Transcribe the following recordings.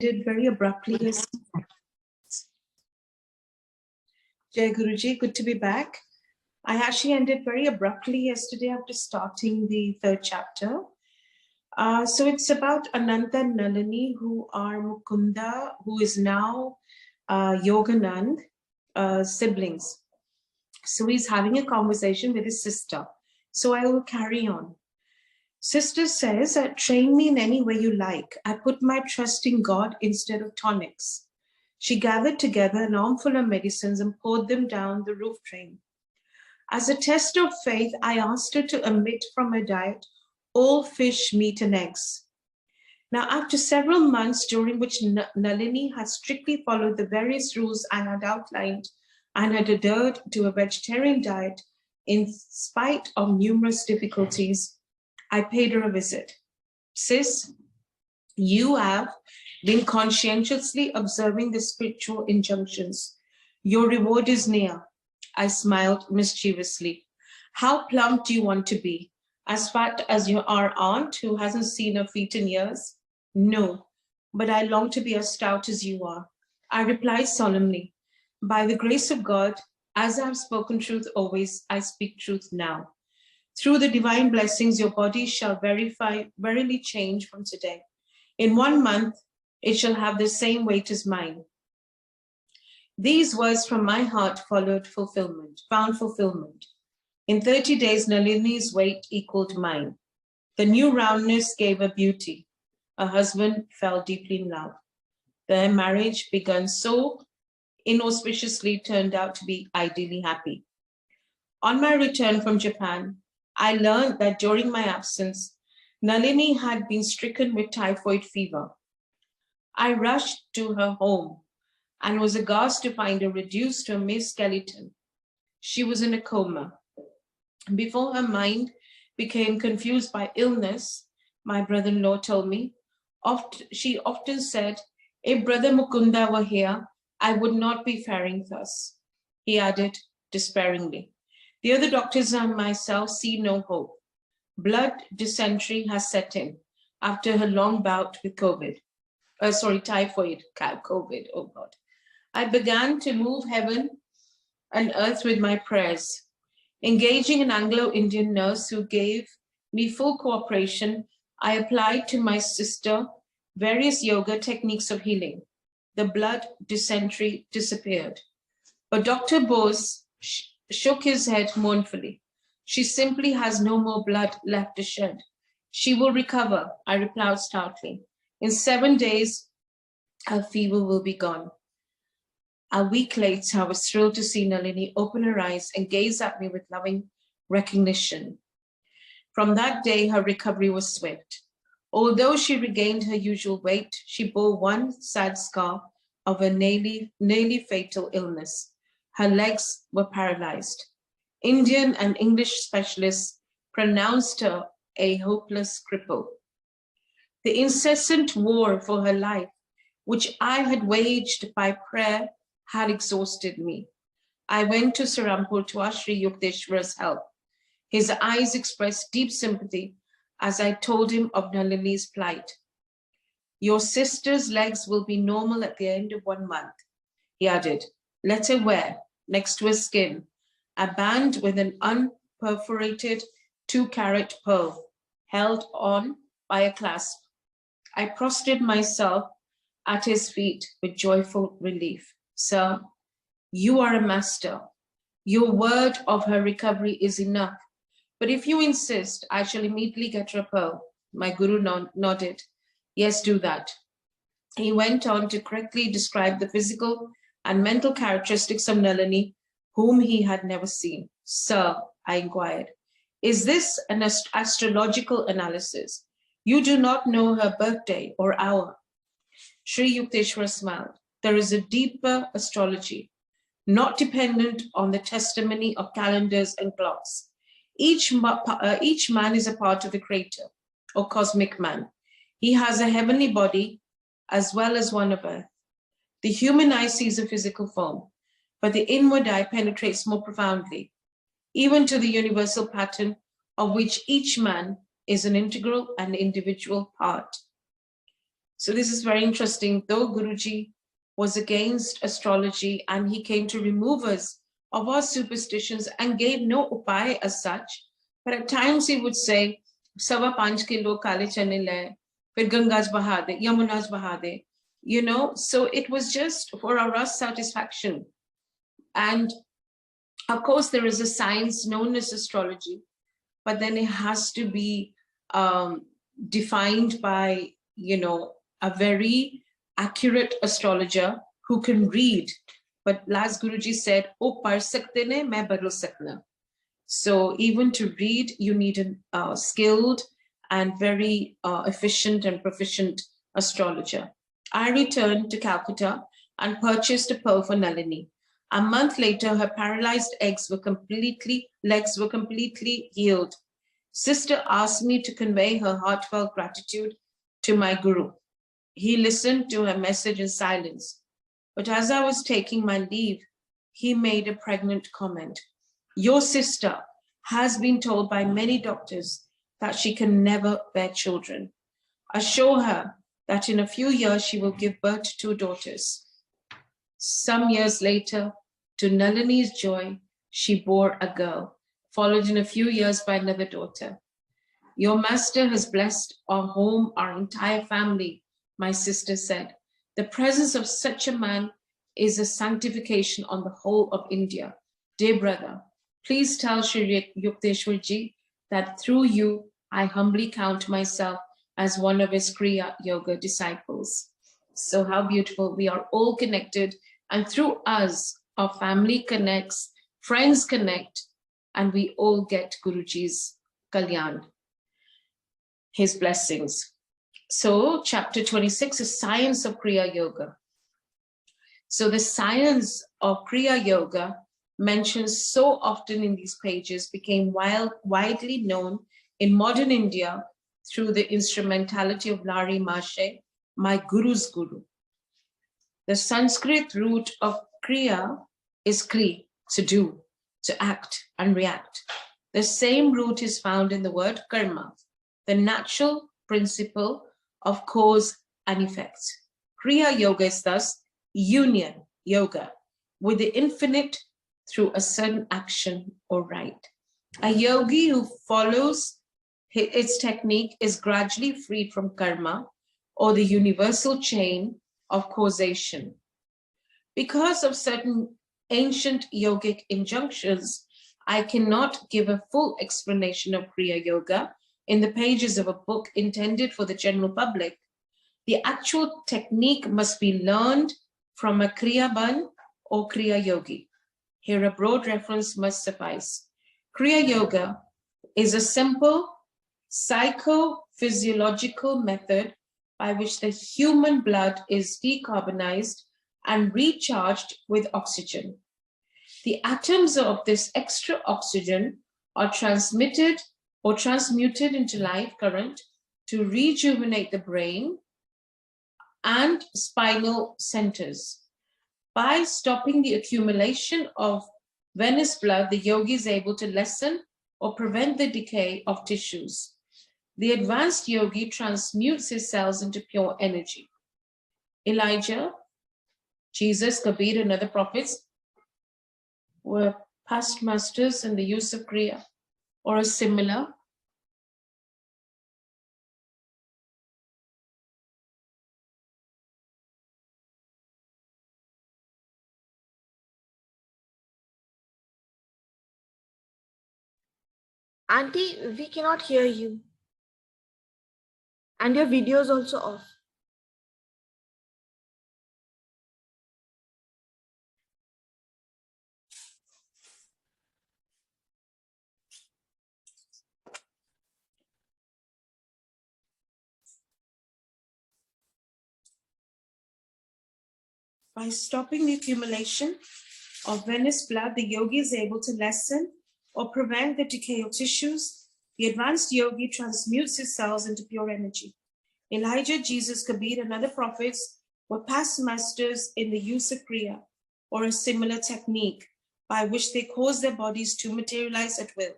Did very abruptly. Jai Guruji, good to be back. I actually ended very abruptly yesterday after starting the third chapter. So it's about Ananta and Nalini, who are Mukunda, who is now Yoganand, siblings. So he's having a conversation with his sister. So I will carry on. Sister says, train me in any way you like. I put my trust in God instead of tonics. She gathered together an armful of medicines and poured them down the roof drain. As a test of faith, I asked her to omit from her diet all fish, meat, and eggs. Now, after several months during which Nalini had strictly followed the various rules I had outlined and had adhered to a vegetarian diet in spite of numerous difficulties, I paid her a visit. Sis, you have been conscientiously observing the spiritual injunctions. Your reward is near. I smiled mischievously. How plump do you want to be? As fat as your aunt who hasn't seen her feet in years? No, but I long to be as stout as you are. I replied solemnly, by the grace of God, as I have spoken truth always, I speak truth now. Through the divine blessings, your body shall verily change from today. In 1 month, it shall have the same weight as mine. These words from my heart found fulfillment. In 30 days, Nalini's weight equaled mine. The new roundness gave her beauty. Her husband fell deeply in love. Their marriage, begun so inauspiciously, turned out to be ideally happy. On my return from Japan, I learned that during my absence, Nalini had been stricken with typhoid fever. I rushed to her home and was aghast to find her reduced to a mere skeleton. She was in a coma. Before her mind became confused by illness, my brother-in-law told me, she often said, if Brother Mukunda were here, I would not be faring thus. He added despairingly, the other doctors and myself see no hope. Blood dysentery has set in after her long bout with typhoid, COVID, oh God. I began to move heaven and earth with my prayers. Engaging an Anglo-Indian nurse who gave me full cooperation, I applied to my sister various yoga techniques of healing. The blood dysentery disappeared. But Dr. Bose shook his head mournfully. She simply has no more blood left to shed. She will recover, I replied stoutly. In 7 days, her fever will be gone. A week later, I was thrilled to see Nalini open her eyes and gaze at me with loving recognition. From that day, her recovery was swift. Although she regained her usual weight, she bore one sad scar of a nearly fatal illness. Her legs were paralyzed. Indian and English specialists pronounced her a hopeless cripple. The incessant war for her life, which I had waged by prayer, had exhausted me. I went to Serampur to ask Sri Yukteswara's help. His eyes expressed deep sympathy as I told him of Nalini's plight. Your sister's legs will be normal at the end of 1 month, he added. Let her wear, next to her skin, a band with an unperforated 2-carat pearl held on by a clasp. I prostrated myself at his feet with joyful relief. Sir, you are a master. Your word of her recovery is enough. But if you insist, I shall immediately get her a pearl. My guru nodded. Yes, do that. He went on to correctly describe the physical and mental characteristics of Nalini, whom he had never seen. Sir, I inquired, is this an astrological analysis? You do not know her birthday or hour. Sri Yukteswara smiled. There is a deeper astrology, not dependent on the testimony of calendars and clocks. Each man is a part of the creator, or cosmic man. He has a heavenly body as well as one of earth. The human eye sees a physical form, but the inward eye penetrates more profoundly, even to the universal pattern of which each man is an integral and individual part. So this is very interesting. Though Guruji was against astrology and he came to remove us of our superstitions and gave no upai as such, but at times he would say, Sawa panch ke lo kale chane le, fir Gangas baha de, Yamunas baha de, you know, so it was just for our satisfaction. And of course, there is a science known as astrology, but then it has to be defined by, you know, a very accurate astrologer who can read. But last Guruji said, "Oh, par sakte ne, main badal sakna." So even to read, you need a skilled and very efficient and proficient astrologer. I returned to Calcutta and purchased a pearl for Nalini. A month later, her paralyzed legs were completely healed. Sister asked me to convey her heartfelt gratitude to my Guru. He listened to her message in silence. But as I was taking my leave, he made a pregnant comment. Your sister has been told by many doctors that she can never bear children. Assure her that in a few years she will give birth to 2 daughters. Some years later, to Nalini's joy, she bore a girl, followed in a few years by another daughter. Your master has blessed our home, our entire family, my sister said. The presence of such a man is a sanctification on the whole of India. Dear brother, please tell Shri Yukteswarji that through you, I humbly count myself as one of his Kriya Yoga disciples. So how beautiful. We are all connected, and through us, our family connects, friends connect, and we all get Guruji's Kalyan, his blessings. So chapter 26 is Science of Kriya Yoga. So the science of Kriya Yoga, mentioned so often in these pages, became widely known in modern India through the instrumentality of Lari Mashe, my Guru's Guru. The Sanskrit root of Kriya is Kri, to do, to act and react. The same root is found in the word karma, the natural principle of cause and effect. Kriya Yoga is thus union yoga with the infinite through a certain action or rite. A yogi who follows its technique is gradually freed from karma or the universal chain of causation. Because of certain ancient yogic injunctions, I cannot give a full explanation of Kriya Yoga in the pages of a book intended for the general public. The actual technique must be learned from a Kriyaban or Kriya Yogi. Here a broad reference must suffice. Kriya Yoga is a simple psychophysiological method by which the human blood is decarbonized and recharged with oxygen. The atoms of this extra oxygen are transmitted or transmuted into life current to rejuvenate the brain and spinal centers. By stopping the accumulation of venous blood, the yogi is able to lessen or prevent the decay of tissues. The advanced yogi transmutes his cells into pure energy. Elijah, Jesus, Kabir, and other prophets were past masters in the use of Kriya or a similar. Auntie, we cannot hear you. And your video is also off. By stopping the accumulation of venous blood, the yogi is able to lessen or prevent the decay of tissues. The advanced yogi transmutes his cells into pure energy. Elijah, Jesus, Kabir, and other prophets were past masters in the use of Kriya or a similar technique by which they cause their bodies to materialize at will.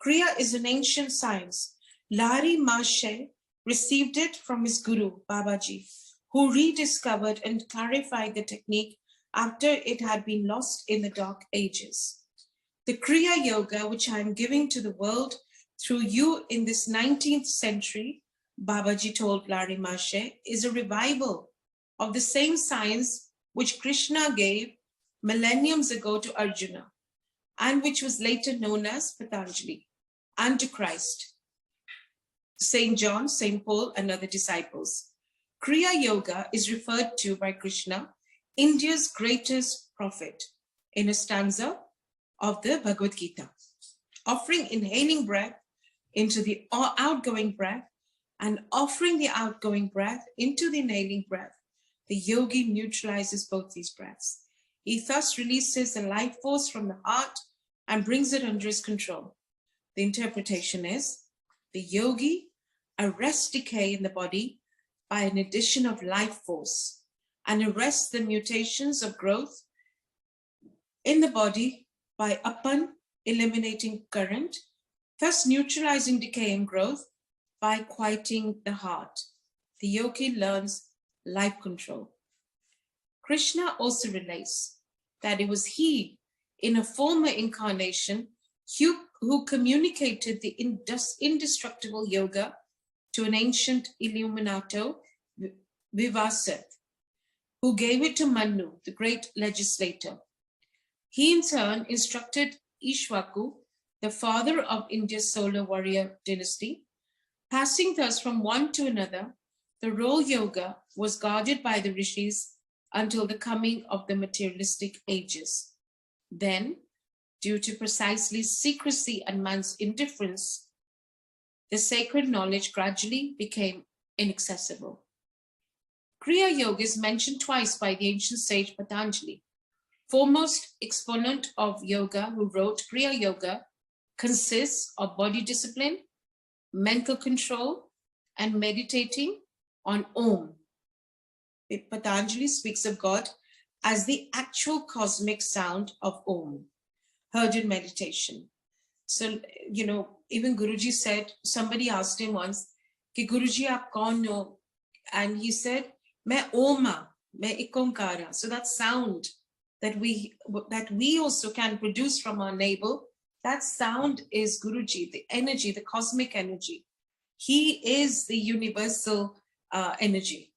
Kriya is an ancient science. Lari Mashe received it from his guru, Babaji, who rediscovered and clarified the technique after it had been lost in the dark ages. The Kriya Yoga, which I am giving to the world through you in this 19th century, Babaji told Larry Mashe, is a revival of the same science which Krishna gave millenniums ago to Arjuna, and which was later known as Patanjali, and to Christ, Saint John, Saint Paul, and other disciples. Kriya Yoga is referred to by Krishna, India's greatest prophet, in a stanza of the Bhagavad Gita, offering inhaling breath into the outgoing breath and offering the outgoing breath into the inhaling breath. The yogi neutralizes both these breaths. He thus releases the life force from the heart and brings it under his control. The interpretation is, the yogi arrests decay in the body by an addition of life force and arrests the mutations of growth in the body by upon eliminating current, thus neutralizing decay and growth by quieting the heart. The yogi learns life control. Krishna also relates that it was he, in a former incarnation, who communicated the indestructible yoga to an ancient Illuminato, Vivaseth, who gave it to Manu, the great legislator. He in turn instructed Ishwaku, the father of India's solar warrior dynasty. Passing thus from one to another, the raw yoga was guarded by the rishis until the coming of the materialistic ages. Then, due to precisely secrecy and man's indifference, the sacred knowledge gradually became inaccessible. Kriya Yoga is mentioned twice by the ancient sage Patanjali, foremost exponent of yoga, who wrote Kriya Yoga consists of body discipline, mental control, and meditating on Om. Patanjali speaks of God as the actual cosmic sound of Om, heard in meditation. So, even Guruji said, somebody asked him once, Ki Guruji, aap kaun ho? And he said, Main Oma, main Ikonkara. So that sound that we also can produce from our navel, that sound is Guruji, the energy, the cosmic energy. He is the universal energy.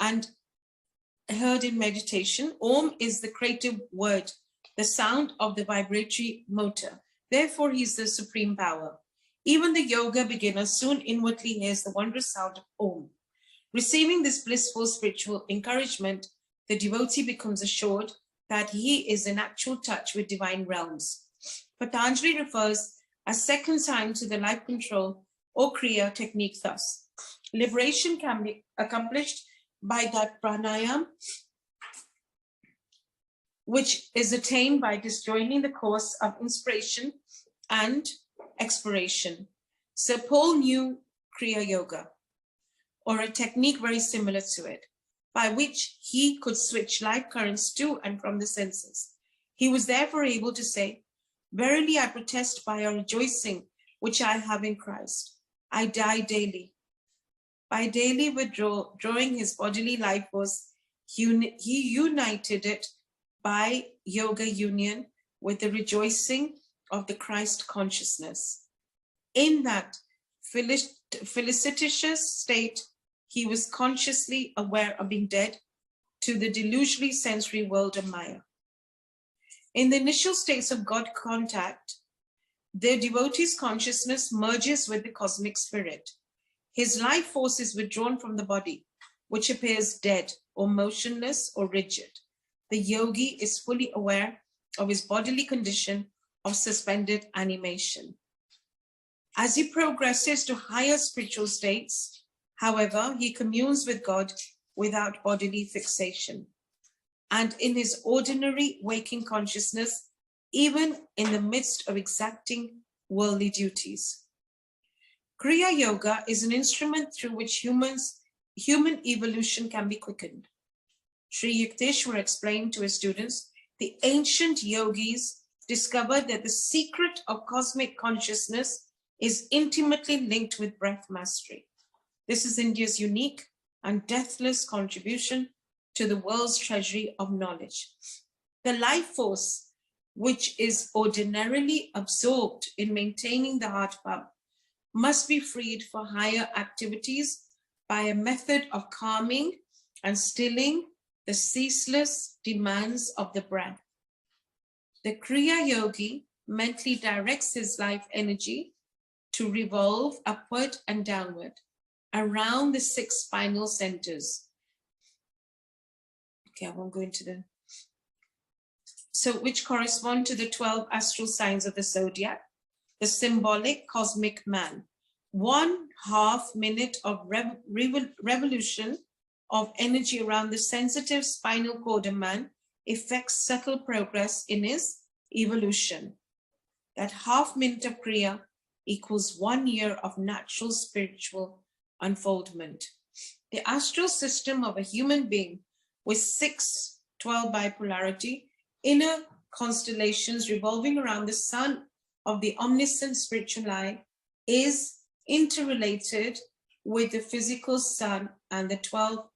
And heard in meditation, Om is the creative word, the sound of the vibratory motor. Therefore, he is the supreme power. Even the yoga beginner soon inwardly hears the wondrous sound of Om. Receiving this blissful spiritual encouragement, the devotee becomes assured that he is in actual touch with divine realms. Patanjali refers a second time to the life control or Kriya technique thus. Liberation can be accomplished by that pranayam, which is attained by disjoining the course of inspiration and expiration. Sir Paul knew Kriya Yoga, or a technique very similar to it, by which he could switch life currents to and from the senses. He was therefore able to say, verily I protest by a rejoicing which I have in Christ. I die daily. By daily withdrawing his bodily life force, he united it by yoga union with the rejoicing of the Christ consciousness. In that felicitous state, he was consciously aware of being dead to the delusionally sensory world of Maya. In the initial states of God contact, the devotee's consciousness merges with the cosmic spirit. His life force is withdrawn from the body, which appears dead or motionless or rigid. The yogi is fully aware of his bodily condition of suspended animation. As he progresses to higher spiritual states, however, he communes with God without bodily fixation. And in his ordinary waking consciousness, even in the midst of exacting worldly duties. Kriya Yoga is an instrument through which human evolution can be quickened. Sri Yukteswar explained to his students, the ancient yogis discovered that the secret of cosmic consciousness is intimately linked with breath mastery. This is India's unique and deathless contribution to the world's treasury of knowledge. The life force, which is ordinarily absorbed in maintaining the heart pump, must be freed for higher activities by a method of calming and stilling the ceaseless demands of the breath. The Kriya Yogi mentally directs his life energy to revolve upward and downward around the 6 spinal centers. Okay, I won't go into them. So, which correspond to the 12 astral signs of the zodiac, the symbolic cosmic man. 1/2 minute of revolution of energy around the sensitive spinal cord of man effects subtle progress in his evolution. That 1/2 minute of Kriya equals 1 year of natural spiritual unfoldment. The astral system of a human being with 6/12 bipolarity, inner constellations revolving around the sun of the omniscient spiritual eye, is interrelated with the physical sun and the 12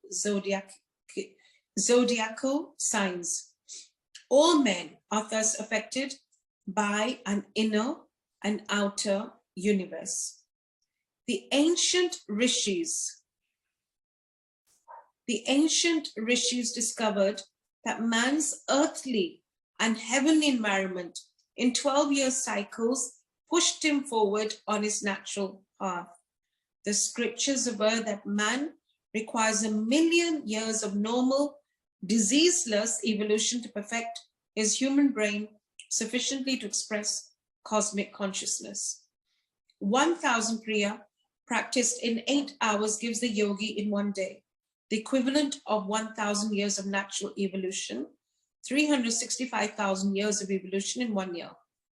zodiacal signs. All men are thus affected by an inner and outer universe. The ancient rishis discovered that man's earthly and heavenly environment in 12-year cycles pushed him forward on his natural path. The scriptures aver that man requires 1,000,000 years of normal, diseaseless evolution to perfect his human brain sufficiently to express cosmic consciousness. 1,000 Kriya practiced in 8 hours gives the yogi in 1 day the equivalent of 1,000 years of natural evolution, 365,000 years of evolution in 1 year.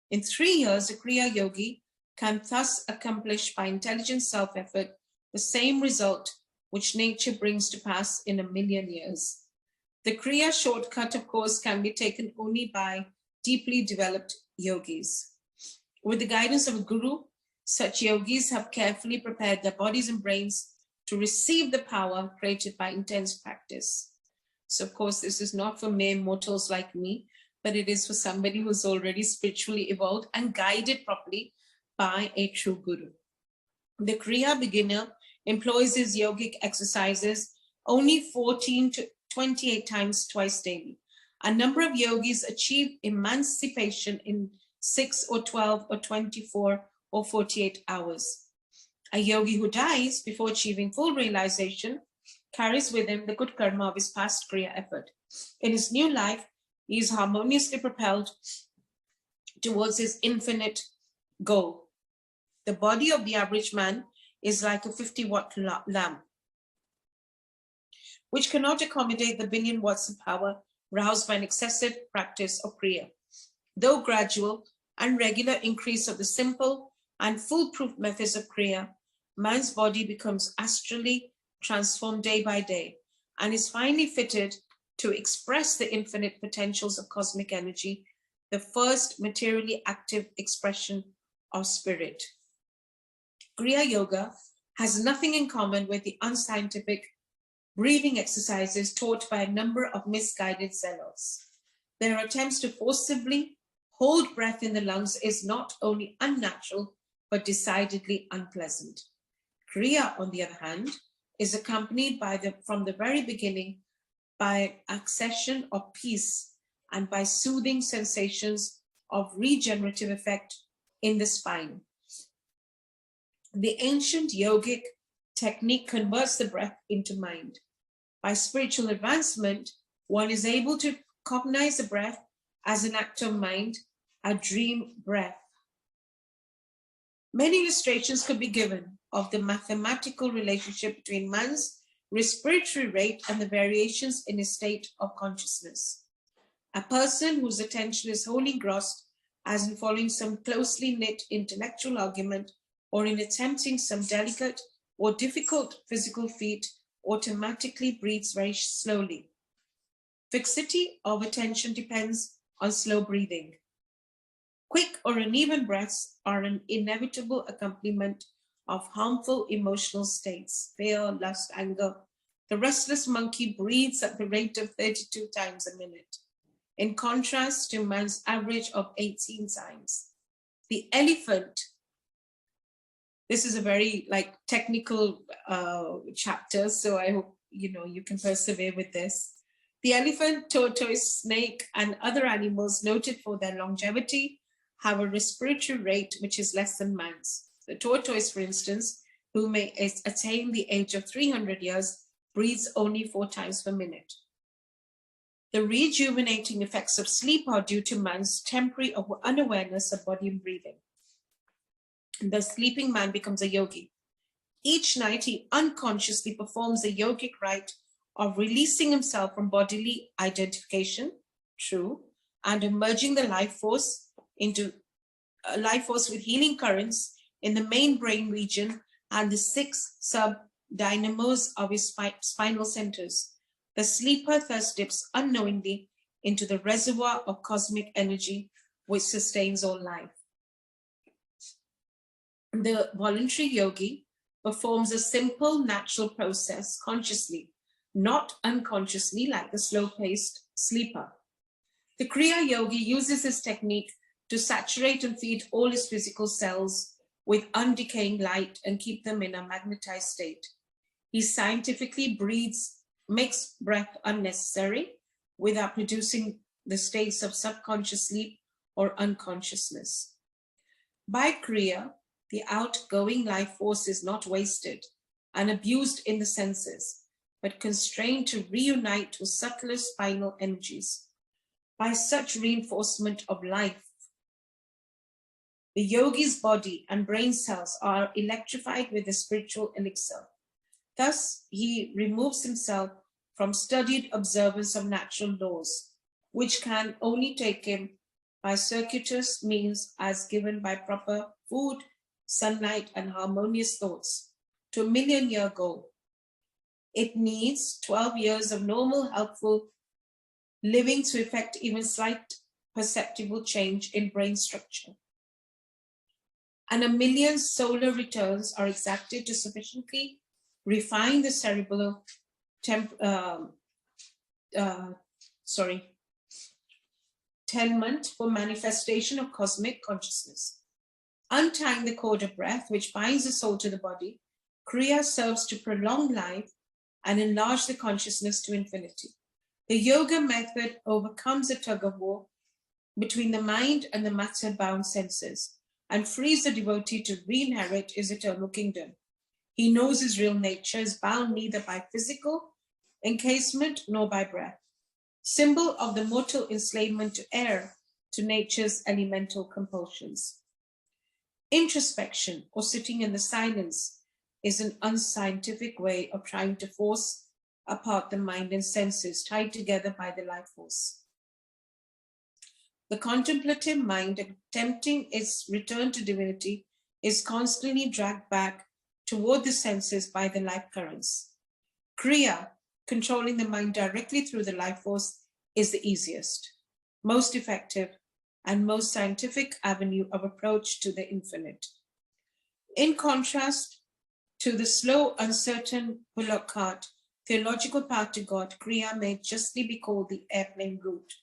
In 3 years, a Kriya yogi can thus accomplish by intelligent self-effort the same result which nature brings to pass in 1,000,000 years. The Kriya shortcut, of course, can be taken only by deeply developed yogis. With the guidance of a guru, such yogis have carefully prepared their bodies and brains to receive the power created by intense practice. So, of course, this is not for mere mortals like me, but it is for somebody who's already spiritually evolved and guided properly by a true guru. The Kriya beginner employs his yogic exercises only 14 to 28 times twice daily. A number of yogis achieve emancipation in 6 or 12 or 24 or 48 hours. A yogi who dies before achieving full realization carries with him the good karma of his past Kriya effort. In his new life, he is harmoniously propelled towards his infinite goal. The body of the average man is like a 50-watt lamp, which cannot accommodate the 1,000,000,000 watts of power roused by an excessive practice of Kriya. Though gradual and regular increase of the simple and foolproof methods of Kriya, man's body becomes astrally transformed day by day and is finally fitted to express the infinite potentials of cosmic energy, the first materially active expression of spirit. Kriya Yoga has nothing in common with the unscientific breathing exercises taught by a number of misguided zealots. Their attempts to forcibly hold breath in the lungs is not only unnatural, but decidedly unpleasant. Kriya, on the other hand, is accompanied from the very beginning by an accession of peace and by soothing sensations of regenerative effect in the spine. The ancient yogic technique converts the breath into mind. By spiritual advancement, one is able to cognize the breath as an act of mind, a dream breath. Many illustrations could be given of the mathematical relationship between man's respiratory rate and the variations in his state of consciousness. A person whose attention is wholly engrossed, as in following some closely knit intellectual argument or in attempting some delicate or difficult physical feat, automatically breathes very slowly. Fixity of attention depends on slow breathing. Quick or uneven breaths are an inevitable accompaniment of harmful emotional states, fear, lust, anger. The restless monkey breathes at the rate of 32 times a minute, in contrast to man's average of 18 times. The elephant, this is a very technical chapter, so I hope you can persevere with this. The elephant, tortoise, snake, and other animals noted for their longevity have a respiratory rate which is less than man's. The tortoise, for instance, who may attain the age of 300 years, breathes only 4 times per minute. The rejuvenating effects of sleep are due to man's temporary unawareness of body and breathing. The sleeping man becomes a yogi. Each night he unconsciously performs a yogic rite of releasing himself from bodily identification, true, and emerging the life force into a life force with healing currents in the main brain region and the 6 sub-dynamos of his spinal centers. The sleeper thus dips unknowingly into the reservoir of cosmic energy which sustains all life. The voluntary yogi performs a simple natural process consciously, not unconsciously like the slow-paced sleeper. The Kriya yogi uses this technique to saturate and feed all his physical cells with undecaying light and keep them in a magnetized state. He scientifically makes breath unnecessary without producing the states of subconscious sleep or unconsciousness. By Kriya, the outgoing life force is not wasted and abused in the senses, but constrained to reunite with subtler spinal energies. By such reinforcement of life, the yogi's body and brain cells are electrified with the spiritual elixir. Thus, he removes himself from studied observance of natural laws, which can only take him by circuitous means as given by proper food, sunlight, and harmonious thoughts to a million-year goal. It needs 12 years of normal, helpful living to effect even slight perceptible change in brain structure. And 1 million solar returns are exacted to sufficiently refine the cerebral tenement for manifestation of cosmic consciousness. Untying the cord of breath, which binds the soul to the body, Kriya serves to prolong life and enlarge the consciousness to infinity. The yoga method overcomes a tug of war between the mind and the matter-bound senses and frees the devotee to re-inherit his eternal kingdom. He knows his real nature is bound neither by physical encasement nor by breath, symbol of the mortal enslavement to air, to nature's elemental compulsions. Introspection, or sitting in the silence, is an unscientific way of trying to force apart the mind and senses tied together by the life force. The contemplative mind, attempting its return to divinity, is constantly dragged back toward the senses by the life currents. Kriya, controlling the mind directly through the life force, is the easiest, most effective, and most scientific avenue of approach to the infinite. In contrast to the slow, uncertain bullock cart, theological path to God, Kriya may justly be called the airplane route.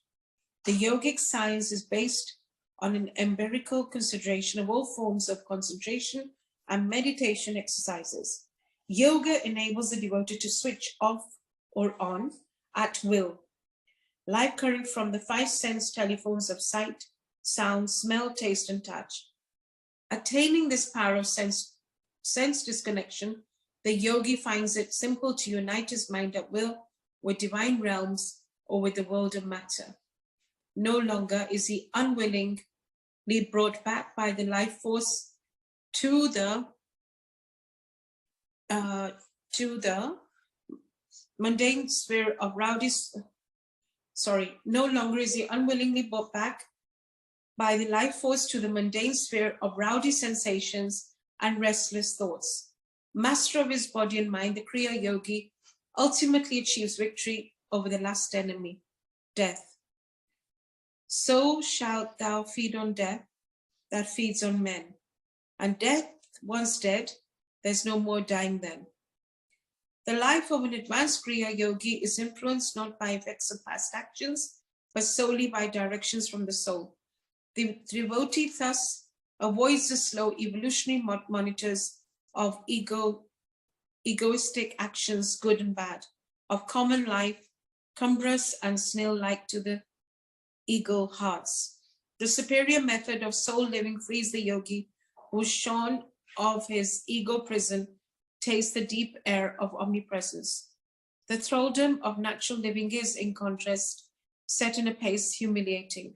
The yogic science is based on an empirical consideration of all forms of concentration and meditation exercises. Yoga enables the devotee to switch off or on at will. Life current from the 5 sense telephones of sight, sound, smell, taste, and touch. Attaining this power of sense disconnection, the yogi finds it simple to unite his mind at will with divine realms or with the world of matter. No longer is he unwillingly brought back by the life force to the mundane sphere of no longer is he unwillingly brought back by the life force to the mundane sphere of rowdy sensations and restless thoughts. Master of his body and mind, the Kriya yogi ultimately achieves victory over the last enemy, death. So shalt thou feed on death that feeds on men. And death, once dead, There's no more dying then. The life of an advanced Kriya Yogi is influenced not by effects of past actions, but solely by directions from the soul. The devotee thus avoids the slow evolutionary monitors of egoistic actions, good and bad, of common life, cumbrous and snail-like to the ego hearts. The superior method of soul living frees the yogi who's shorn of his ego prison, taste the deep air of omnipresence. The thraldom of natural living is, in contrast, set in a pace humiliating.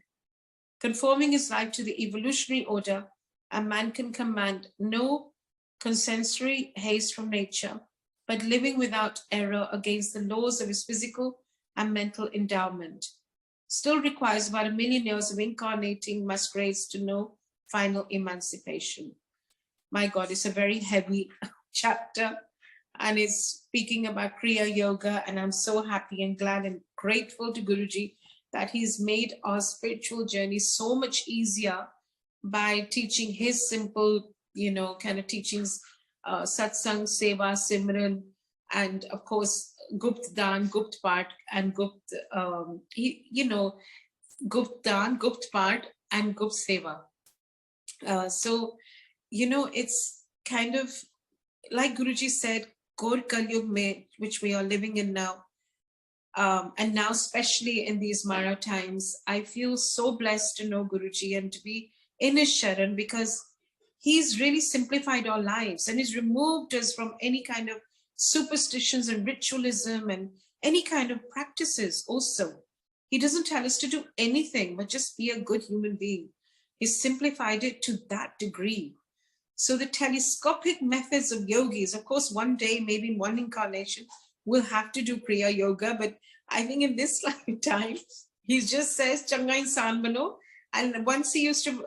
Conforming his life to the evolutionary order, a man can command no consensory haste from nature, but living without error against the laws of his physical and mental endowment. Still requires about 1 million years of incarnating masquerades to know final emancipation. My God, it's a very heavy chapter, and it's speaking about Kriya Yoga, and I'm so happy and glad and grateful to Guruji that he's made our spiritual journey so much easier by teaching his simple, kind of teachings, satsang, seva, simran, and of course, Gupt Dan, Gupt Part, and Gupt, Gupt Dan, Gupt Part, and Gupt Seva. So, it's kind of like Guruji said, Gaur Kalyug mein, which we are living in now, and now especially in these Mara times, I feel so blessed to know Guruji and to be in his Sharan, because he's really simplified our lives and he's removed us from any kind of superstitions and ritualism and any kind of practices also. He doesn't tell us to do anything but just be a good human being. He's simplified it to that degree. So the telescopic methods of yogis, of course, one day, maybe in one incarnation, we'll have to do Kriya Yoga. But I think in this lifetime, he just says, Changa insan bano. And once he used to,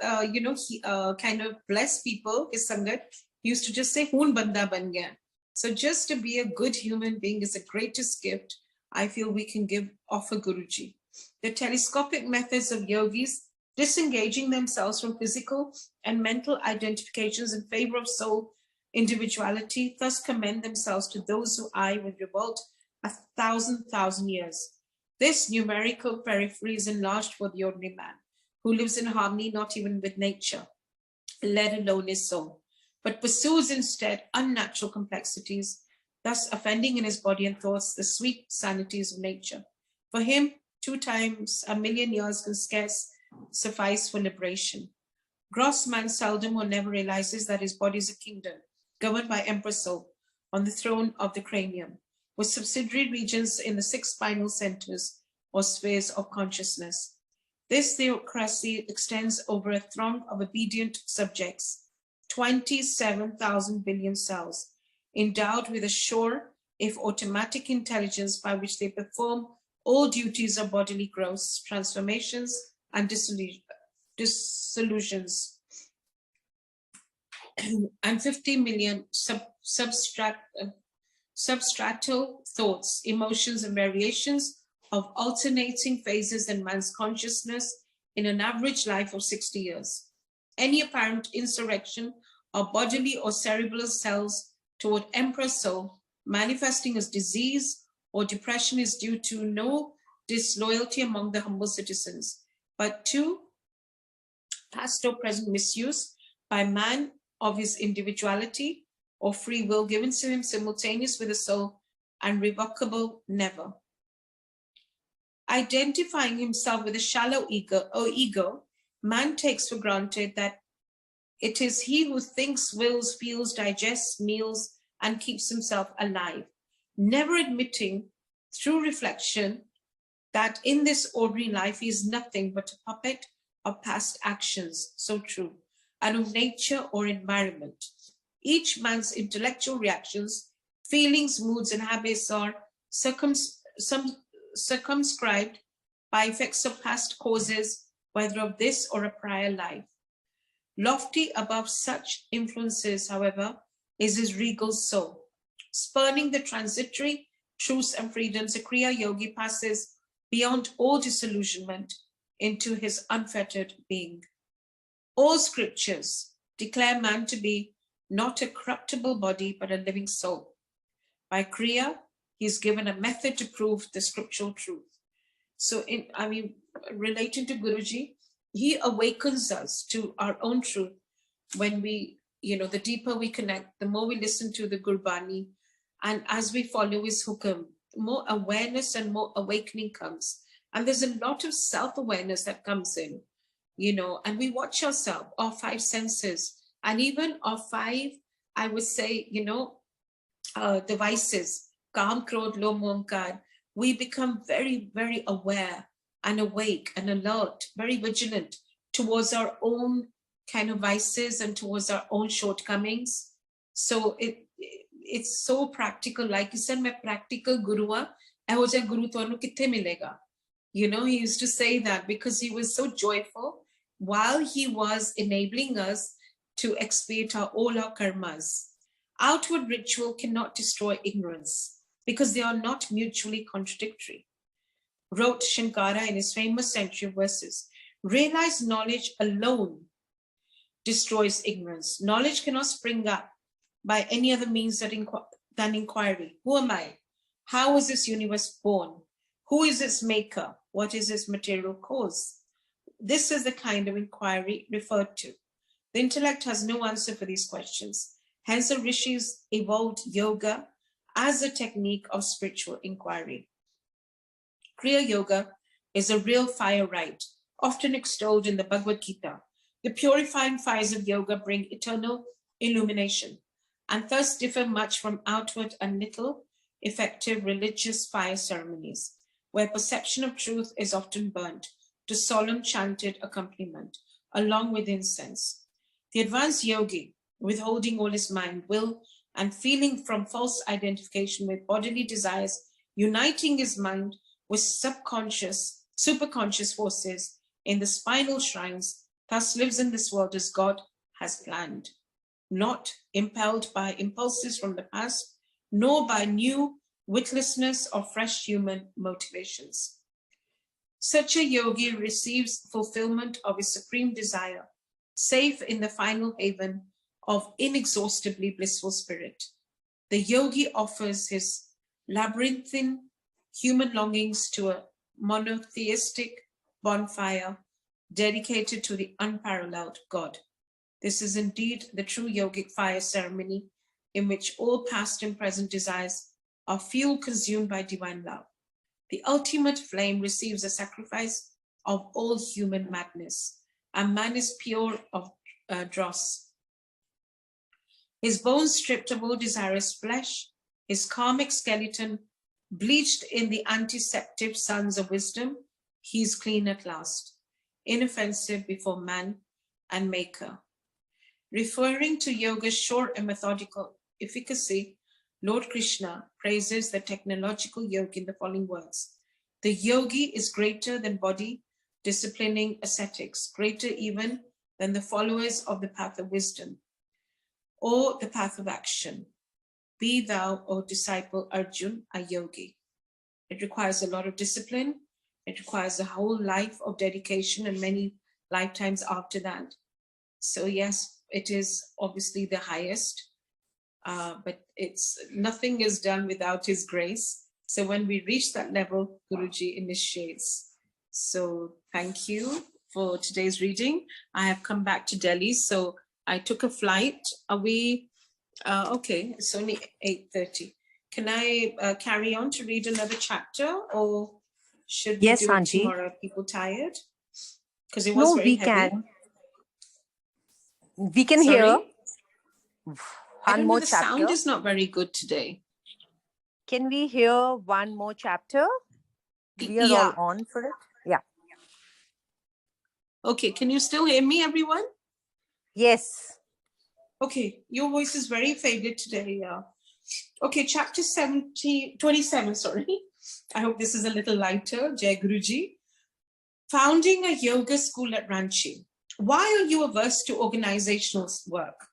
kind of bless people, his Sangat, he used to just say, Hoon banda ban gaya. So just to be a good human being is the greatest gift I feel we can offer Guruji. The telescopic methods of yogis, disengaging themselves from physical and mental identifications in favor of soul individuality, thus commend themselves to those who I would revolt 1,000 years. This numerical periphery is enlarged for the ordinary man, who lives in harmony not even with nature, let alone his soul, but pursues instead unnatural complexities, thus offending in his body and thoughts the sweet sanities of nature. For him, 2 times 1,000,000 years can scarce suffice for liberation. Gross man seldom or never realizes that his body is a kingdom governed by Emperor Soul on the throne of the cranium, with subsidiary regions in the 6 spinal centers or spheres of consciousness. This theocracy extends over a throng of obedient subjects, 27,000 billion cells, endowed with a sure, if automatic intelligence by which they perform all duties of bodily growth, transformations, and dissolutions, and 50 million substratal thoughts, emotions, and variations of alternating phases in man's consciousness in an average life of 60 years. Any apparent insurrection of bodily or cerebral cells toward Emperor Soul manifesting as disease or depression is due to no disloyalty among the humble citizens, but to past or present misuse by man of his individuality or free will given to him simultaneous with the soul and revocable never. Identifying himself with a shallow ego, man takes for granted that it is he who thinks, wills, feels, digests, meals, and keeps himself alive, never admitting through reflection that in this ordinary life he is nothing but a puppet of past actions, so true, and of nature or environment. Each man's intellectual reactions, feelings, moods, and habits are circumscribed by effects of past causes, whether of this or a prior life. Lofty above such influences, however, is his regal soul. Spurning the transitory truths and freedoms, a Kriya Yogi passes beyond all disillusionment into his unfettered being. All scriptures declare man to be not a corruptible body, but a living soul. By Kriya, he's given a method to prove the scriptural truth. So, relating to Guruji, he awakens us to our own truth when we, the deeper we connect, the more we listen to the Gurbani, and as we follow his hukam, more awareness and more awakening comes. And there's a lot of self-awareness that comes in, and we watch ourselves, our five senses, and even our five, I would say, devices, Kam, Krodh, Lobh, Moh, we become very, very aware and awake and alert, very vigilant towards our own kind of vices and towards our own shortcomings. So it's so practical. Like you said, मैं practical guru हाँ, ऐहो जा guru तुहानू कित्थे मिलेगा? He used to say that because he was so joyful while he was enabling us to expiate all our karmas. Outward ritual cannot destroy ignorance because they are not mutually contradictory. Wrote Shankara in his famous century verses, realize knowledge alone destroys ignorance. Knowledge cannot spring up by any other means than inquiry. Who am I? How was this universe born? Who is its maker? What is its material cause? This is the kind of inquiry referred to. The intellect has no answer for these questions. Hence, the rishis evolved yoga as a technique of spiritual inquiry. Kriya Yoga is a real fire rite, often extolled in the Bhagavad Gita. The purifying fires of yoga bring eternal illumination and thus differ much from outward and little effective religious fire ceremonies, where perception of truth is often burnt to solemn chanted accompaniment, along with incense. The advanced yogi, withholding all his mind, will, and feeling from false identification with bodily desires, uniting his mind with superconscious forces in the spinal shrines, thus lives in this world as God has planned, not impelled by impulses from the past, nor by new witlessness or fresh human motivations. Such a yogi receives fulfillment of his supreme desire, safe in the final haven of inexhaustibly blissful spirit. The yogi offers his labyrinthine human longings to a monotheistic bonfire dedicated to the unparalleled God. This is indeed the true yogic fire ceremony in which all past and present desires are fuel consumed by divine love. The ultimate flame receives a sacrifice of all human madness, and man is pure of dross. His bones stripped of all desirous flesh, his karmic skeleton bleached in the antiseptic suns of wisdom, he is clean at last, inoffensive before man and maker. Referring to yoga's sure and methodical efficacy, Lord Krishna praises the technological yogi in the following words. The yogi is greater than body disciplining ascetics, greater even than the followers of the path of wisdom or the path of action. Be thou, O disciple Arjun, a yogi. It requires a lot of discipline. It requires a whole life of dedication and many lifetimes after that. So yes, it is obviously the highest, but nothing is done without his grace. So when we reach that level, Guruji initiates. So thank you for today's reading. I have come back to Delhi, so I took a flight. Are we, okay, it's only 8:30. Can I carry on to read another chapter, or should we do it Auntie. tomorrow? Are people tired? Because it was very we heavy. can. We can Sorry? hear I don't one more know, the chapter. sound is not very good today. Can we hear one more chapter? We are Yeah. all on for it. Yeah. Okay, can you still hear me, everyone? Yes. Okay, your voice is very faded today. Okay, chapter 27, sorry. I hope this is a little lighter. Jai Guruji. Founding a yoga school at Ranchi. Why are you averse to organizational work?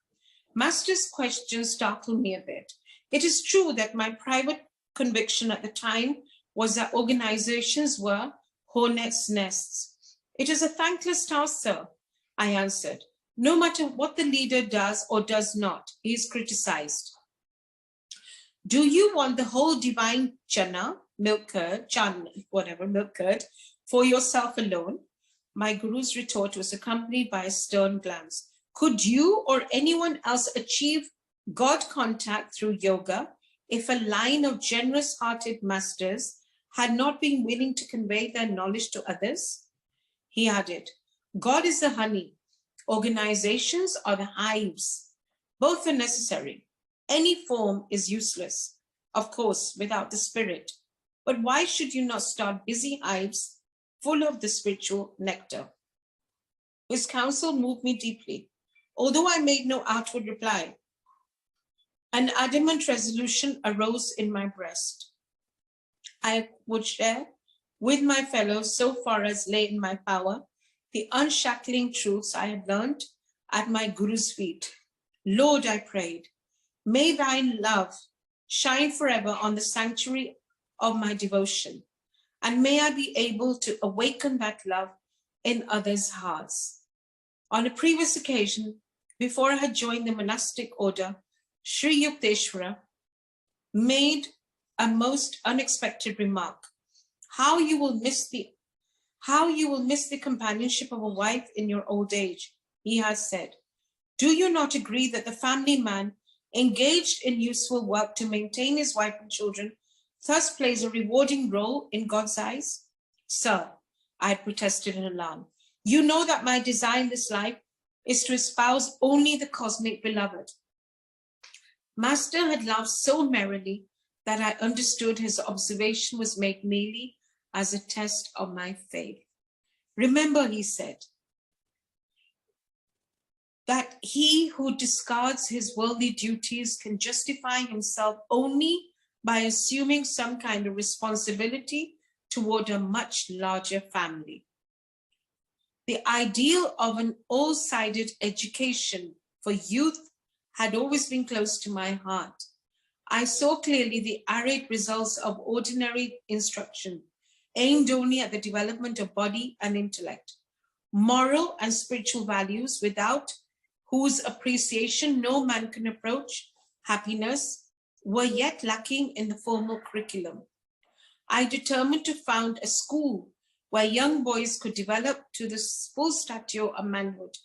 Master's question startled me a bit. It is true that my private conviction at the time was that organizations were hornets' nests. It is a thankless task, sir, I answered. No matter what the leader does or does not, he is criticized. Do you want the whole divine chana, milk curd, milk curd, for yourself alone? My guru's retort was accompanied by a stern glance. Could you or anyone else achieve God contact through yoga if a line of generous-hearted masters had not been willing to convey their knowledge to others? He added, God is the honey. Organizations are the hives. Both are necessary. Any form is useless, of course, without the spirit. But why should you not start busy hives full of the spiritual nectar? His counsel moved me deeply. Although I made no outward reply, an adamant resolution arose in my breast. I would share with my fellows, so far as lay in my power, the unshackling truths I had learned at my Guru's feet. Lord, I prayed, may thy love shine forever on the sanctuary of my devotion, and may I be able to awaken that love in others' hearts. On a previous occasion, before I had joined the monastic order, Sri Yukteswara made a most unexpected remark. How you will miss the companionship of a wife in your old age, he has said. Do you not agree that the family man engaged in useful work to maintain his wife and children thus plays a rewarding role in God's eyes? Sir, I had protested in alarm, you know that my desire in this life is to espouse only the cosmic beloved. Master had laughed so merrily that I understood his observation was made merely as a test of my faith. Remember, he said, that he who discards his worldly duties can justify himself only by assuming some kind of responsibility toward a much larger family. The ideal of an all-sided education for youth had always been close to my heart. I saw clearly the arid results of ordinary instruction, aimed only at the development of body and intellect. Moral and spiritual values without whose appreciation no man can approach happiness were yet lacking in the formal curriculum. I determined to found a school where young boys could develop to the full stature of manhood.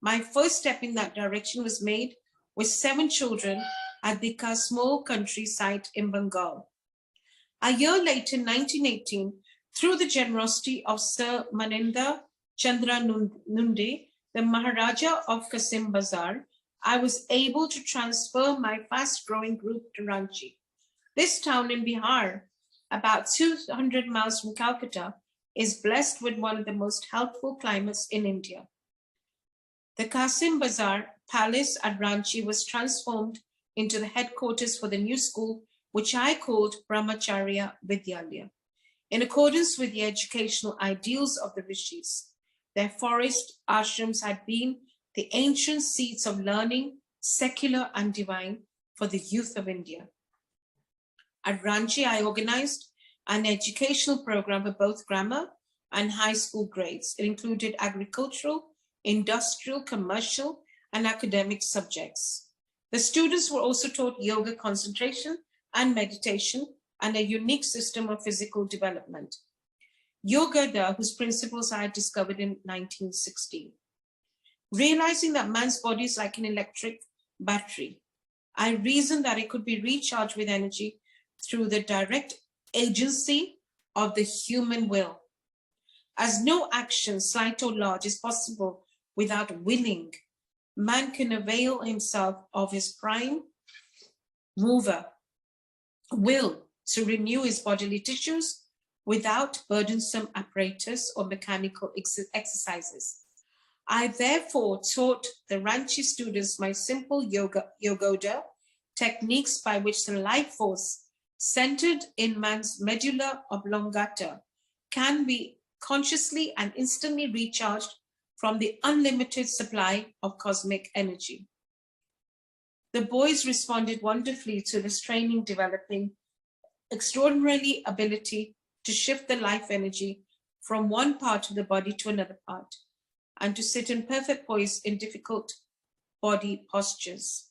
My first step in that direction was made with 7 children at the small country site in Bengal. A year later, in 1918, through the generosity of Sir Manendra Chandra Nunde, the Maharaja of Kasim Bazar, I was able to transfer my fast-growing group to Ranchi. This town in Bihar, about 200 miles from Calcutta, is blessed with one of the most healthful climates in India. The Kasim Bazar Palace at Ranchi was transformed into the headquarters for the new school, which I called Brahmacharya Vidyalaya, in accordance with the educational ideals of the rishis. Their forest ashrams had been the ancient seats of learning, secular and divine, for the youth of India. At Ranchi, I organized an educational program for both grammar and high school grades. It included agricultural, industrial, commercial, and academic subjects. The students were also taught yoga concentration and meditation and a unique system of physical development. Yoga, whose principles I had discovered in 1916. Realizing that man's body is like an electric battery, I reasoned that it could be recharged with energy through the direct agency of the human will. As no action, slight or large, is possible without willing, man can avail himself of his prime mover, will, to renew his bodily tissues without burdensome apparatus or mechanical exercises. I therefore taught the Ranchi students my simple yogoda techniques by which the life force centered in man's medulla oblongata can be consciously and instantly recharged from the unlimited supply of cosmic energy. The boys responded wonderfully to this training, developing extraordinary ability to shift the life energy from one part of the body to another part. and to sit in perfect poise in difficult body postures.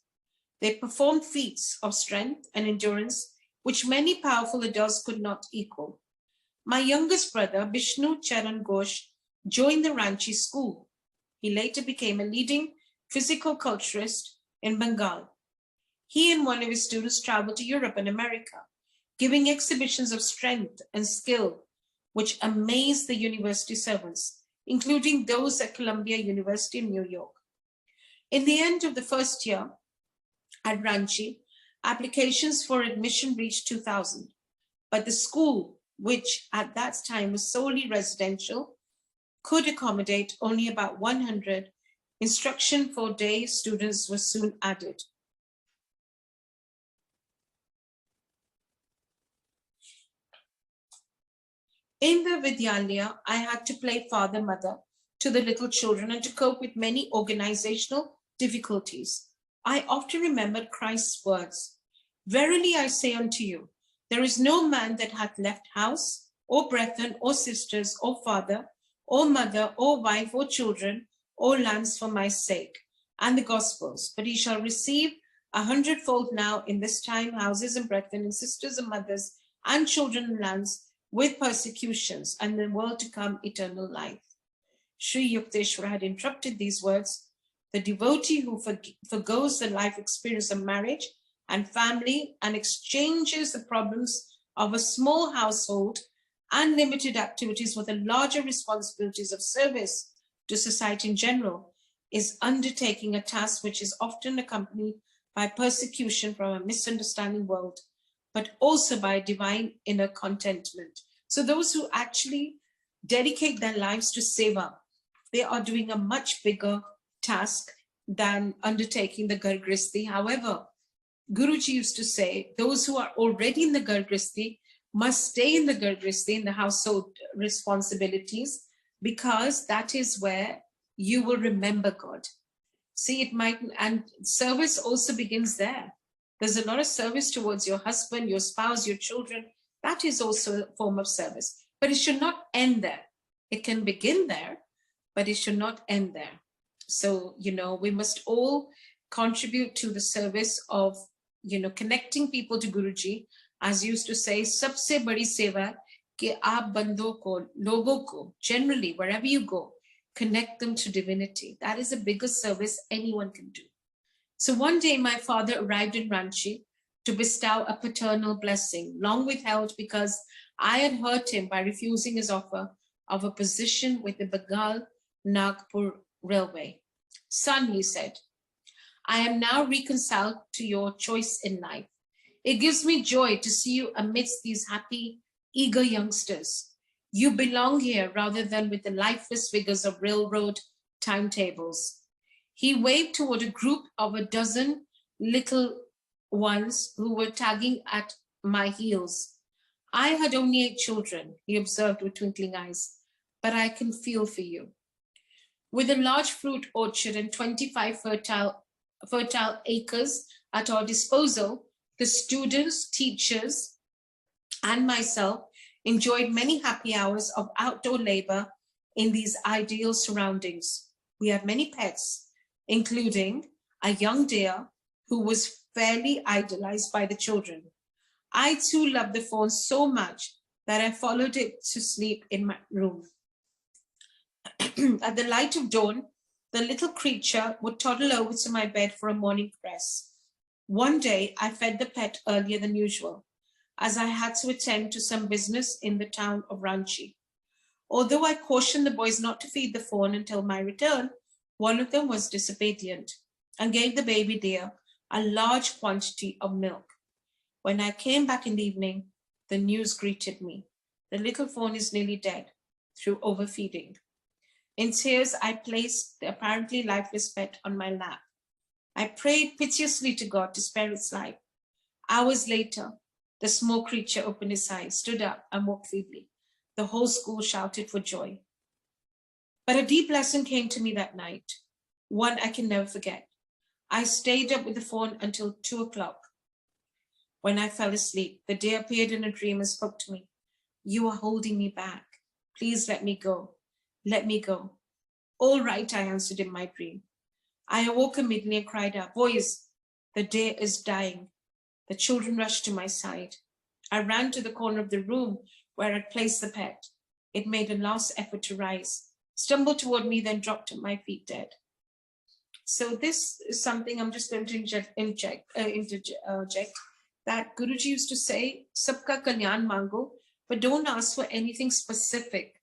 They performed feats of strength and endurance which many powerful adults could not equal. My youngest brother, Vishnu Charan Ghosh, joined the Ranchi school. He later became a leading physical culturist in Bengal. He and one of his students traveled to Europe and America, giving exhibitions of strength and skill which amazed the university servants, including those at Columbia University in New York. In the end of the first year at Ranchi, applications for admission reached 2,000, but the school, which at that time was solely residential, could accommodate only about 100. Instruction for day students was soon added. In the Vidyalaya, I had to play father-mother to the little children and to cope with many organizational difficulties. I often remembered Christ's words, "Verily I say unto you, there is no man that hath left house, or brethren, or sisters, or father, or mother, or wife, or children, or lands for my sake, and the Gospels, but he shall receive 100-fold now in this time houses and brethren, and sisters and mothers, and children and lands, with persecutions, and in the world to come eternal life." Sri Yukteswar had interrupted these words. The devotee who forgoes the life experience of marriage and family and exchanges the problems of a small household and limited activities with the larger responsibilities of service to society in general is undertaking a task which is often accompanied by persecution from a misunderstanding world, but also by divine inner contentment. So those who actually dedicate their lives to seva, they are doing a much bigger task than undertaking the Gargristi. However, Guruji used to say, those who are already in the Gargristi must stay in the Gargristi, in the household responsibilities, because that is where you will remember God. See, it might, and service also begins there. There's a lot of service towards your husband, your spouse, your children. That is also a form of service, but it should not end there. It can begin there, but it should not end there. So, we must all contribute to the service of, connecting people to Guruji. As used to say, sabse badi seva कि आप बंदों को, लोगों को, generally, wherever you go, connect them to divinity. That is the biggest service anyone can do. So one day my father arrived in Ranchi to bestow a paternal blessing, long withheld because I had hurt him by refusing his offer of a position with the Bengal Nagpur Railway. "Son," he said, "I am now reconciled to your choice in life. It gives me joy to see you amidst these happy, eager youngsters. You belong here rather than with the lifeless figures of railroad timetables." He waved toward a group of a dozen little ones who were tagging at my heels. "I had only 8 children," he observed with twinkling eyes, "but I can feel for you." With a large fruit orchard and 25 fertile acres at our disposal, the students, teachers, and myself enjoyed many happy hours of outdoor labor in these ideal surroundings. We had many pets, including a young deer who was fairly idolized by the children. I too loved the fawn so much that I followed it to sleep in my room. At the light of dawn, the little creature would toddle over to my bed for a morning caress. One day, I fed the pet earlier than usual, as I had to attend to some business in the town of Ranchi. Although I cautioned the boys not to feed the fawn until my return, one of them was disobedient and gave the baby deer a large quantity of milk. When I came back in the evening, the news greeted me. The little fawn is nearly dead through overfeeding. In tears, I placed the apparently lifeless pet on my lap. I prayed piteously to God to spare its life. Hours later, the small creature opened its eyes, stood up, and walked feebly. The whole school shouted for joy. But a deep lesson came to me that night, one I can never forget. I stayed up with the fawn until 2 o'clock. When I fell asleep, the deer appeared in a dream and spoke to me. "You are holding me back. Please let me go. Let me go." All right, I answered in my dream. I awoke immediately and cried out, boys, the day is dying. The children rushed to my side. I ran to the corner of the room where I'd placed the pet. It made a last effort to rise, stumbled toward me, then dropped at my feet dead. So this is something I'm just going to interject that Guruji used to say, Sabka kalyan mango, but don't ask for anything specific.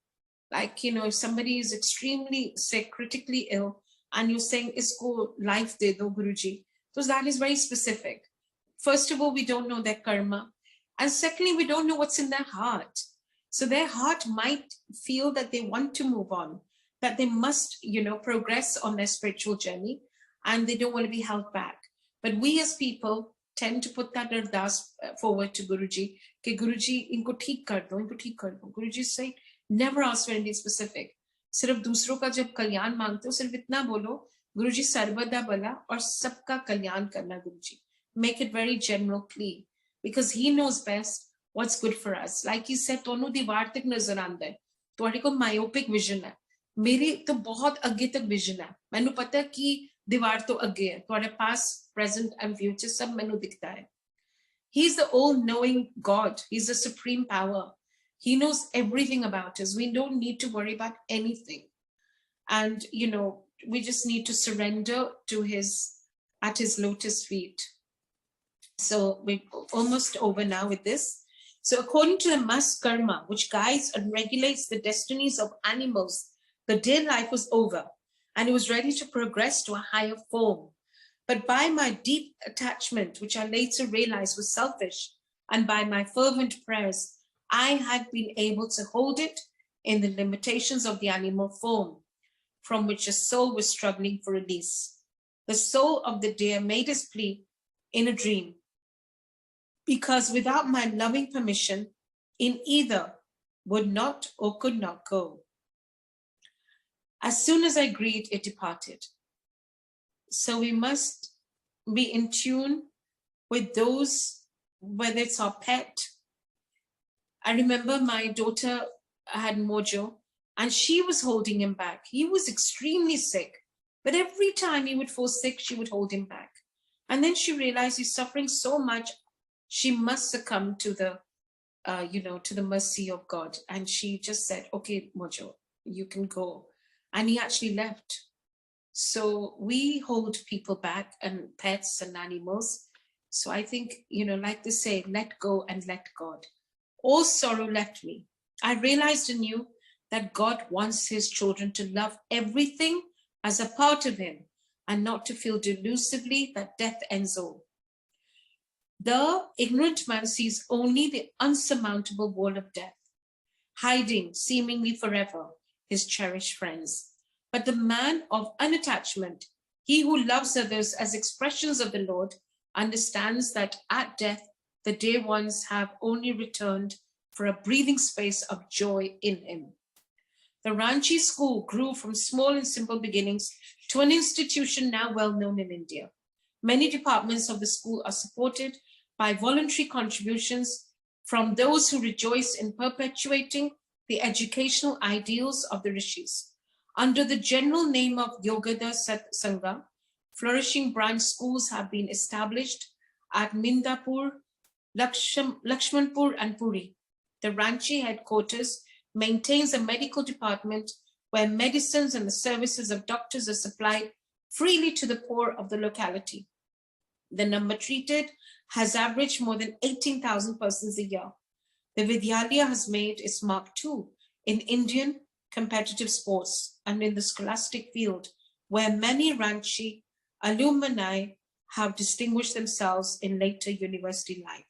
Like, if somebody is extremely sick, critically ill, and you're saying, isko life de do, Guruji. So that is very specific. First of all, we don't know their karma. And secondly, we don't know what's in their heart. So their heart might feel that they want to move on, that they must, progress on their spiritual journey, and they don't want to be held back. But we as people tend to put that ardas forward to Guruji. Ke Guruji, inko theek kar do, inko theek kar do. Guruji say, never ask for anything specific. सिर्फ दूसरों का जब कल्याण मांगते हो सिर्फ इतना बोलो, गुरुजी सर्वदा भला और सबका कल्याण करना गुरुजी. Make it very general, clear, because he knows best what's good for us. Like he said, ਤੁਹਾਨੂੰ ਦੀਵਾਰ ਤੱਕ ਨਜ਼ਰ ਆਉਂਦਾ ਹੈ, ਤੁਹਾਡੇ ਕੋਲ ਮਾਇਓਪਿਕ ਵਿਜ਼ਨ ਹੈ, ਮੇਰੀ ਤਾਂ ਬਹੁਤ ਅੱਗੇ ਤੱਕ ਵਿਜ਼ਨ ਹੈ, ਮੈਨੂੰ ਪਤਾ ਹੈ ਕਿ ਦੀਵਾਰ ਤੋਂ ਅੱਗੇ ਹੈ, ਤੁਹਾਡੇ ਪਾਸ present and future ਸਭ ਮੈਨੂੰ ਦਿਖਦਾ ਹੈ. He's the all-knowing God. He's the supreme power. He knows everything about us. We don't need to worry about anything. And, we just need to surrender to at his lotus feet. So we're almost over now with this. So according to the mass karma, which guides and regulates the destinies of animals, the day life was over and it was ready to progress to a higher form. But by my deep attachment, which I later realized was selfish, and by my fervent prayers, I had been able to hold it in the limitations of the animal form, from which the soul was struggling for release. The soul of the deer made his plea in a dream, because without my loving permission, in either would not or could not go. As soon as I agreed, it departed. So we must be in tune with those, whether it's our pet. I remember my daughter had Mojo and she was holding him back. He was extremely sick, but every time he would fall sick, she would hold him back. And then she realized he's suffering so much, she must succumb to the, to the mercy of God. And she just said, okay, Mojo, you can go. And he actually left. So we hold people back, and pets and animals. So I think, like they say, let go and let God. All sorrow left me. I realized anew that God wants his children to love everything as a part of him and not to feel delusively that death ends all. The ignorant man sees only the unsurmountable wall of death, hiding seemingly forever his cherished friends. But the man of unattachment, he who loves others as expressions of the Lord, understands that at death, the dear ones have only returned for a breathing space of joy in him. The Ranchi school grew from small and simple beginnings to an institution now well known in India. Many departments of the school are supported by voluntary contributions from those who rejoice in perpetuating the educational ideals of the rishis. Under the general name of Yogada Sat Sangha, flourishing branch schools have been established at Mindapur, Lakshmanpur, and Puri. The Ranchi headquarters maintains a medical department where medicines and the services of doctors are supplied freely to the poor of the locality. The number treated has averaged more than 18,000 persons a year. The Vidyalaya has made its mark too in Indian competitive sports and in the scholastic field, where many Ranchi alumni have distinguished themselves in later university life.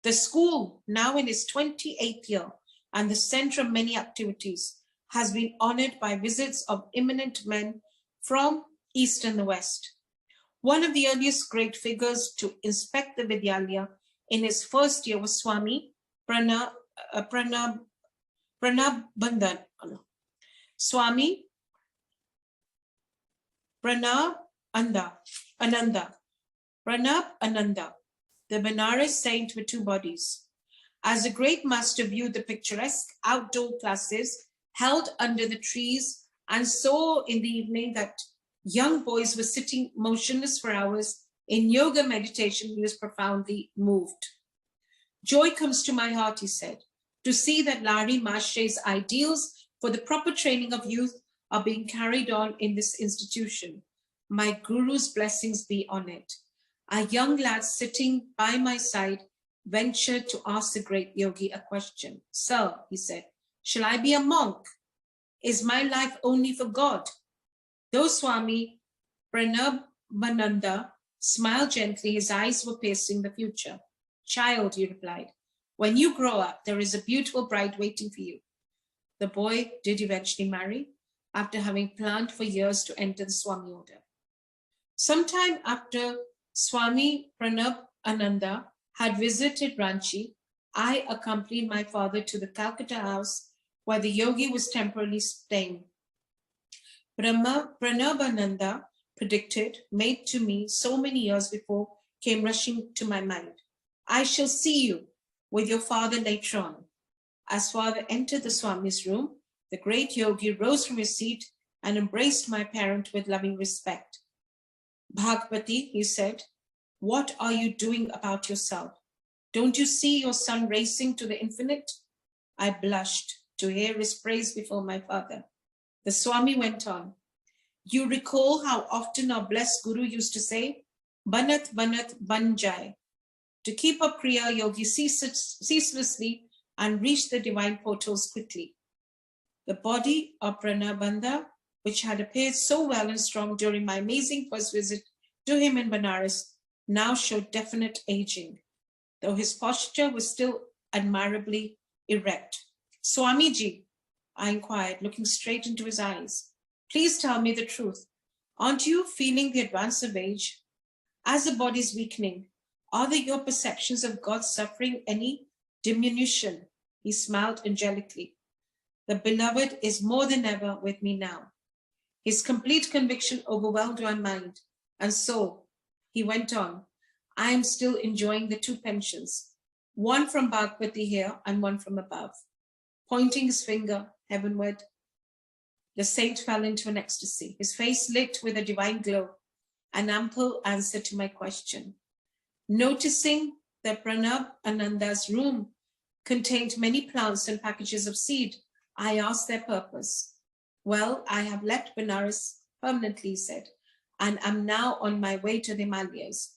The school, now in its 28th year and the center of many activities, has been honored by visits of eminent men from East and the West. One of the earliest great figures to inspect the Vidyalaya in his first year was Swami Pranabandhan. Swami Pranab Ananda, the Benares saint with two bodies. As the great master viewed the picturesque outdoor classes held under the trees and saw in the evening that young boys were sitting motionless for hours in yoga meditation, he was profoundly moved. Joy comes to my heart, he said, to see that Larry Mache's ideals for the proper training of youth are being carried on in this institution. My guru's blessings be on it. A young lad sitting by my side ventured to ask the great yogi a question. Sir, he said, shall I be a monk? Is my life only for God? Though Swami Pranabhananda smiled gently, his eyes were pacing the future. Child, he replied, when you grow up, there is a beautiful bride waiting for you. The boy did eventually marry, after having planned for years to enter the Swami order. Sometime after Swami Pranabhananda had visited Ranchi, I accompanied my father to the Calcutta house where the yogi was temporarily staying. Pranabhananda predicted, made to me so many years before, came rushing to my mind. I shall see you with your father later on. As father entered the Swami's room, the great yogi rose from his seat and embraced my parent with loving respect. Bhagavati, he said, what are you doing about yourself? Don't you see your son racing to the infinite? I blushed to hear his praise before my father. The Swami went on. You recall how often our blessed Guru used to say, Banat Banat Ban Jai. To keep up Kriya, Yogi ceaselessly and reach the divine portals quickly. The body of Pranabandha, which had appeared so well and strong during my amazing first visit to him in Benares, now showed definite aging, though his posture was still admirably erect. Swamiji, I inquired, looking straight into his eyes, please tell me the truth. Aren't you feeling the advance of age? As the body is weakening, are there your perceptions of God suffering any diminution? He smiled angelically. The beloved is more than ever with me now. His complete conviction overwhelmed my mind. And so, he went on, I am still enjoying the two pensions, one from Bhagavati here and one from above. Pointing his finger heavenward, the saint fell into an ecstasy, his face lit with a divine glow, an ample answer to my question. Noticing that Pranabhananda's room contained many plants and packages of seed, I asked their purpose. Well, I have left Benares permanently, he said, and am now on my way to the Himalayas.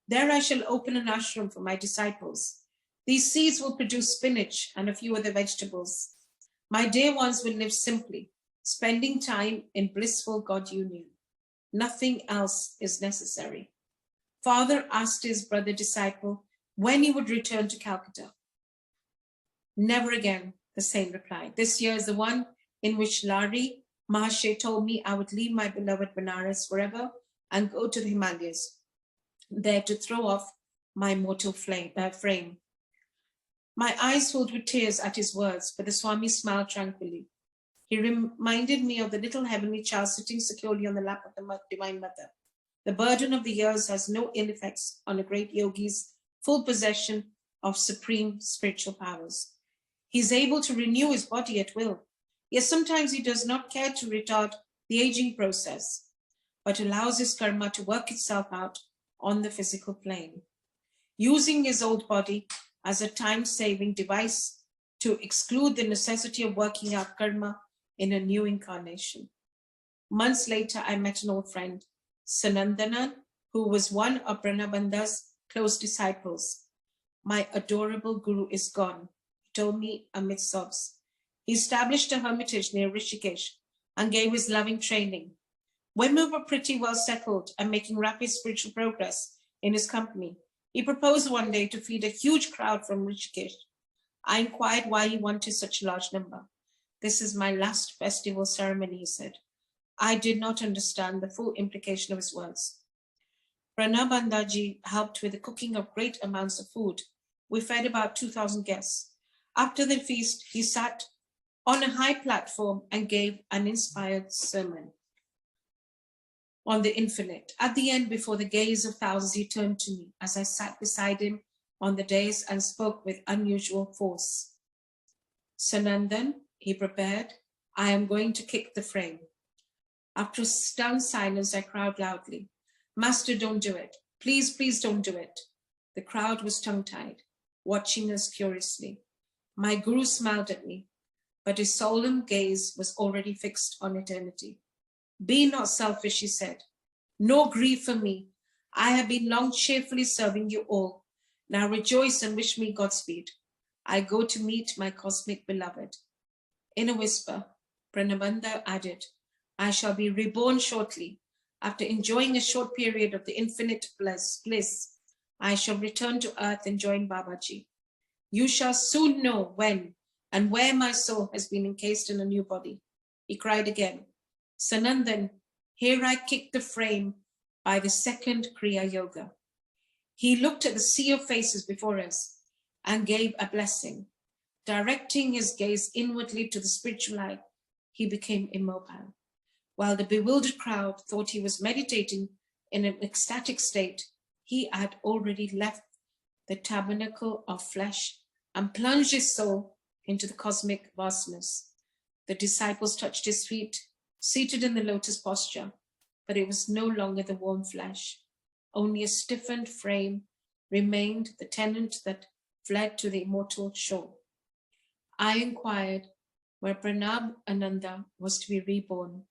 There I shall open an ashram for my disciples. These seeds will produce spinach and a few other vegetables. My dear ones will live simply, spending time in blissful God union. Nothing else is necessary. Father asked his brother disciple when he would return to Calcutta. Never again, the saint replied. This year is the one in which Larry Maharshi told me I would leave my beloved Benares forever and go to the Himalayas, there to throw off my mortal frame. My eyes filled with tears at his words, but the Swami smiled tranquilly. He reminded me of the little heavenly child sitting securely on the lap of the Divine Mother. The burden of the years has no ill effects on a great yogi's full possession of supreme spiritual powers. He is able to renew his body at will. Yet sometimes he does not care to retard the aging process, but allows his karma to work itself out on the physical plane, using his old body as a time-saving device to exclude the necessity of working out karma in a new incarnation. Months later, I met an old friend, Sanandanan, who was one of Pranabandha's close disciples. My adorable guru is gone, he told me amid sobs. He established a hermitage near Rishikesh and gave his loving training. When we were pretty well settled and making rapid spiritual progress in his company, he proposed one day to feed a huge crowd from Rishikesh. I inquired why he wanted such a large number. This is my last festival ceremony, he said. I did not understand the full implication of his words. Pranabhandaji helped with the cooking of great amounts of food. We fed about 2,000 guests. After the feast, he sat on a high platform and gave an inspired sermon on the infinite. At the end, before the gaze of thousands, he turned to me as I sat beside him on the dais and spoke with unusual force. Sanandan, he prepared, I am going to kick the frame. After a stunned silence, I cried loudly, Master, don't do it. Please, please don't do it. The crowd was tongue-tied, watching us curiously. My guru smiled at me, but his solemn gaze was already fixed on eternity. Be not selfish, he said. No grief for me. I have been long cheerfully serving you all. Now rejoice and wish me Godspeed. I go to meet my cosmic beloved. In a whisper, Pranabandha added, I shall be reborn shortly. After enjoying a short period of the infinite bliss, I shall return to earth and join Babaji. You shall soon know when and where my soul has been encased in a new body. He cried again, Sanandan, here I kick the frame by the second Kriya Yoga. He looked at the sea of faces before us and gave a blessing. Directing his gaze inwardly to the spiritual light, he became immobile. While the bewildered crowd thought he was meditating in an ecstatic state, he had already left the tabernacle of flesh and plunged his soul into the cosmic vastness. The disciples touched his feet, seated in the lotus posture, but it was no longer the warm flesh. Only a stiffened frame remained, the tenant that fled to the immortal shore. I inquired where Pranab Ananda was to be reborn.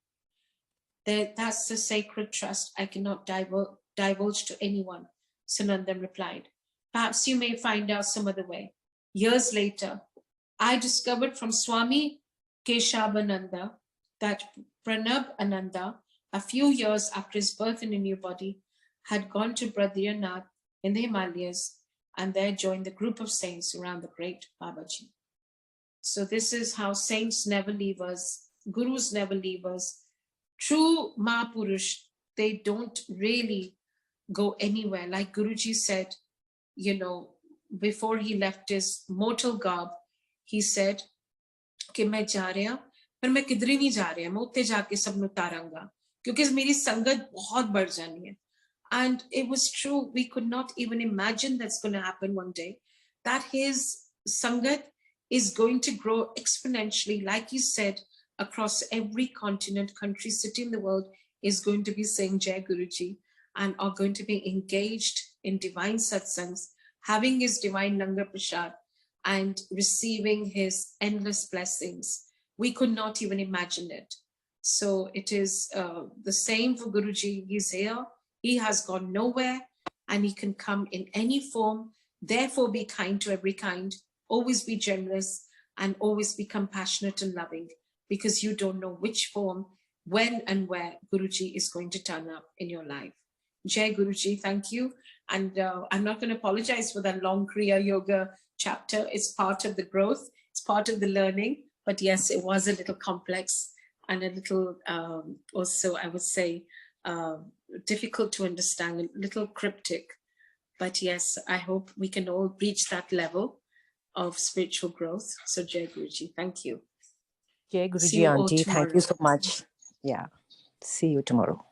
That's the sacred trust I cannot divulge to anyone, Sanandan replied. Perhaps you may find out some other way. Years later, I discovered from Swami Keshavananda that Pranab Ananda, a few years after his birth in a new body, had gone to Badrinath in the Himalayas and there joined the group of saints around the great Babaji. So this is how saints never leave us, gurus never leave us. True Mahapurush, they don't really go anywhere. Like Guruji said, before he left his mortal garb, he said, कि मैं जा रहा पर मैं किधर नहीं जा रहा, मैं उत्ते जाके सब नु तारांगा क्योंकि मेरी संगत बहुत बढ़ जानी है. And it was true. We could not even imagine that's going to happen one day, that his sangat is going to grow exponentially. Like he said, across every continent, country, city in the world is going to be saying Jai Guruji and are going to be engaged in divine satsangs, having his divine Langar Prasad and receiving his endless blessings. We could not even imagine it. So it is the same for Guruji. He's here. He has gone nowhere and he can come in any form. Therefore, be kind to every kind. Always be generous and always be compassionate and loving, because you don't know which form, when and where Guruji is going to turn up in your life. Jai Guruji, thank you. And I'm not going to apologize for that long Kriya Yoga chapter. It's part of the growth. It's part of the learning. But yes, it was a little complex and a little also, I would say, difficult to understand, a little cryptic. But yes, I hope we can all reach that level of spiritual growth. So Jai Guruji, thank you. Jai See Guruji, you all Auntie. Thank tomorrow. you so much. Yeah. See you tomorrow.